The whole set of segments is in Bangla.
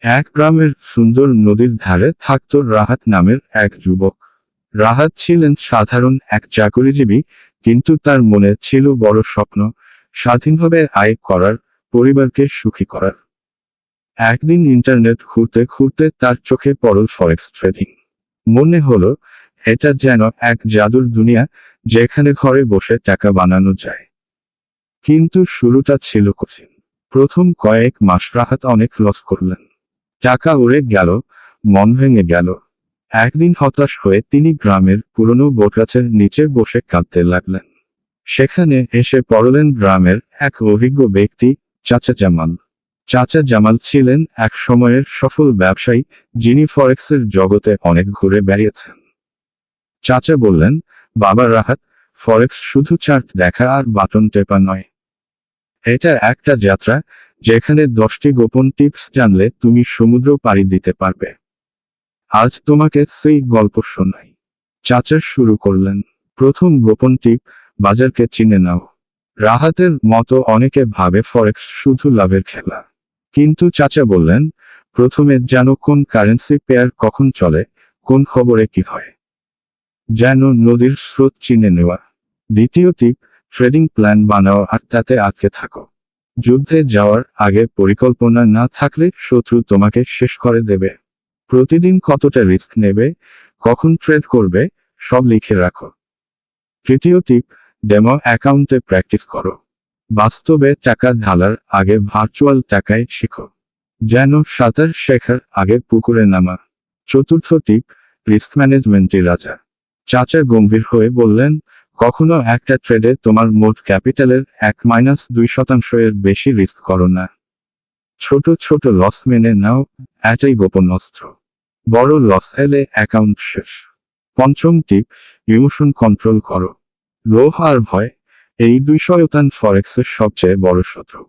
এক গ্রামের সুন্দর নদীর ধারে থাকত রাহাত নামের এক যুবক। রাহাত ছিলেন সাধারণ এক চাকরিজীবী, কিন্তু তার মনে ছিল বড় স্বপ্ন, স্বাধীনভাবে আয় করার, পরিবারকে সুখী করার। একদিন ইন্টারনেট ঘুরতে ঘুরতে তার চোখে পড়ল ফরেক্স ট্রেডিং। মনে হলো এটা যেন এক জাদুর দুনিয়া, যেখানে ঘরে বসে টাকা বানানো যায়। কিন্তু শুরুটা ছিল কঠিন। প্রথম কয়েক মাস রাহাত অনেক লস করলেন। টাকা উড়ে গেল, মন ভেঙে গেল। একদিন হতাশ হয়ে তিনি গ্রামের পুরনো বটগাছের নিচে বসে কাঁদতে লাগলেন। সেখানে এসে পড়লেন গ্রামের এক অভিজ্ঞ ব্যক্তি, চাচা জামাল। চাচা জামাল ছিলেন এক সময়ের সফল ব্যবসায়ী, যিনি ফরেক্সের জগতে অনেক ঘুরে বেরিয়েছেন। চাচা বললেন, বাবা রাহাত, ফরেক্স শুধু চার্ট দেখা আর বাটন টেপা নয়। এটা একটা যাত্রা, যেখানে 10টি গোপন টিপস জানলে তুমি সমুদ্র পাড়ি দিতে পারবে। আজ তোমাকে সেই গল্প শোনাই। চাচা শুরু করলেন। প্রথম গোপন টিপ, বাজারকে চিনে নাও। রাহাতের মতো অনেকে ভাবে ফরেক্স শুধু লাভের খেলা। কিন্তু চাচা বললেন, প্রথমে জানো কোন কারেন্সি পেয়ার কখন চলে, কোন খবরে কি হয়। যেন নদীর স্রোত চিনে নেওয়া। দ্বিতীয় টিপ, ট্রেডিং প্ল্যান বানাও আর তাতে আটকে থাকো। যুদ্ধে যাওয়ার আগে পরিকল্পনা না থাকলে শত্রু তোমাকে শেষ করে দেবে। প্রতিদিন কতটা রিস্ক নেবে, কখন ট্রেড করবে, সব লিখে রাখো। তৃতীয় টিপ, ডেমো অ্যাকাউন্টে প্র্যাকটিস করো। বাস্তবে টাকা ঢালার আগে ভার্চুয়াল টাকায় শিখো। যেন সাঁতার শেখার আগে পুকুরে নামা। চতুর্থ টিপ, রিস্ক ম্যানেজমেন্টই রাজা। চাচা গম্ভীর হয়ে বললেন, কখনো একটা ট্রেডে তোমার মোট ক্যাপিটালের 1-2% এর বেশি রিস্ক করো না। ছোট ছোট লস মেনে নাও, এটাই গোপন অস্ত্র। বড় লস এলে অ্যাকাউন্ট শেষ। পঞ্চম টিপ, ইমোশন কন্ট্রোল করো। লোভ আর ভয়, এই দুই শয়তান ফরেক্সের সবচেয়ে বড় শত্রু।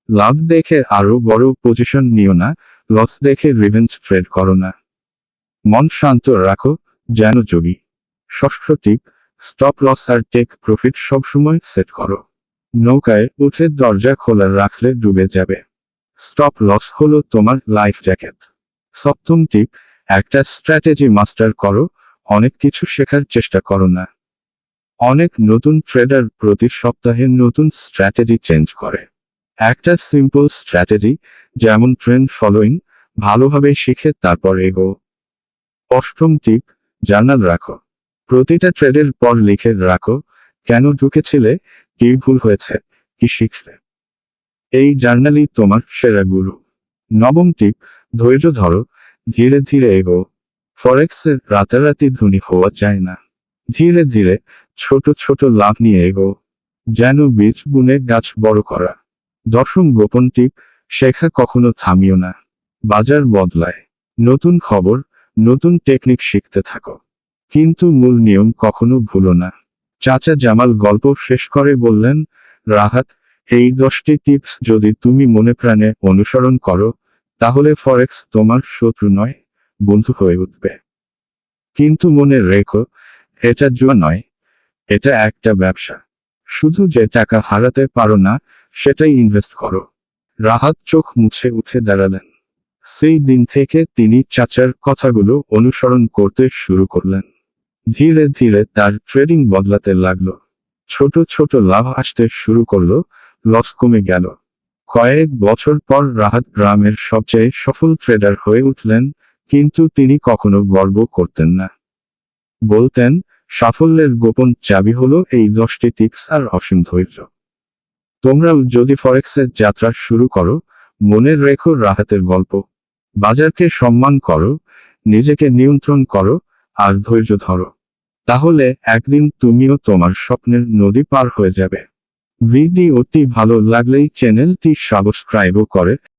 লাভ দেখে আরো বড় পজিশন নিও না, লস দেখে রিভেঞ্জ ট্রেড করো না। মন শান্ত রাখো, যেন যোগী। ষষ্ঠ টিপ, স্টপ লস আর টেক প্রফিট সবসময় সেট করো। নৌকায় উঠে দরজা খোলা রাখলে ডুবে যাবে। স্টপ লস হলো তোমার লাইফ জ্যাকেট। সপ্তম টিপ, একটা স্ট্র্যাটেজি মাস্টার করো, অনেক কিছু শেখার চেষ্টা করো না। অনেক নতুন ট্রেডার প্রতি সপ্তাহে নতুন স্ট্র্যাটেজি চেঞ্জ করে। একটা সিম্পল স্ট্র্যাটেজি, যেমন ট্রেন্ড ফলোইং, ভালোভাবে শিখে তারপর এগো। অষ্টম টিপ, জার্নাল রাখো। প্রতিটা ট্রেডের পর লিখে রাখো, কেন ঢুকেছিলে, কি ভুল হয়েছে, কি শিখলে। এই জার্নালই তোমার সেরা গুরু। নবম টিপ, ধৈর্য ধরো, ধীরে ধীরে এগো। ফরেক্সের রাতারাতি ধনী হওয়া যায় না। ধীরে ধীরে ছোট ছোট লাভ নিয়ে এগো। যেন বীজ বুনে গাছ বড় করা। দশম গোপন টিপ, শেখা কখনো থামিও না। বাজার বদলায়। নতুন খবর, নতুন টেকনিক শিখতে থাকো। কিন্তু মূল নিয়ম কখনো ভুলো না। চাচা জামাল গল্প শেষ করে বললেন, রাহাত, এই 10টি টিপস যদি তুমি মনে প্রাণে অনুসরণ করো, তাহলে ফরেক্স তোমার শত্রু নয়, বন্ধু হয়ে উঠবে। কিন্তু মনে রেখো, এটা জুয়া নয়, এটা একটা ব্যবসা। শুধু যে টাকা হারাতে পারো না, সেটাই ইনভেস্ট করো। রাহাত চোখ মুছে উঠে দাঁড়ালেন। সেই দিন থেকে তিনি চাচার কথাগুলো অনুসরণ করতে শুরু করলেন। ধীরে ধীরে তার ট্রেডিং বদলাতে লাগলো। ছোট ছোট লাভ আসতে শুরু করলো, লস কমে গেল। কয়েক বছর পর রাহাত গ্রামের সবচেয়ে সফল ট্রেডার হয়ে উঠলেন, কিন্তু তিনি কখনো গর্ব করতেন না। বলতেন, সাফল্যের গোপন চাবি হলো এই 10টি টিপস আর অসীম ধৈর্য। তোমরাও যদি ফরেক্সের যাত্রা শুরু করো, মনে রেখো রাহাতের গল্প। বাজারকে সম্মান করো, নিজেকে নিয়ন্ত্রণ করো, আর ধৈর্য ধরো। তাহলে একদিন তুমিও তোমার স্বপ্নের নদী পার হয়ে যাবে। ভিডিওটি ভালো লাগলেই চ্যানেলটি সাবস্ক্রাইবও করে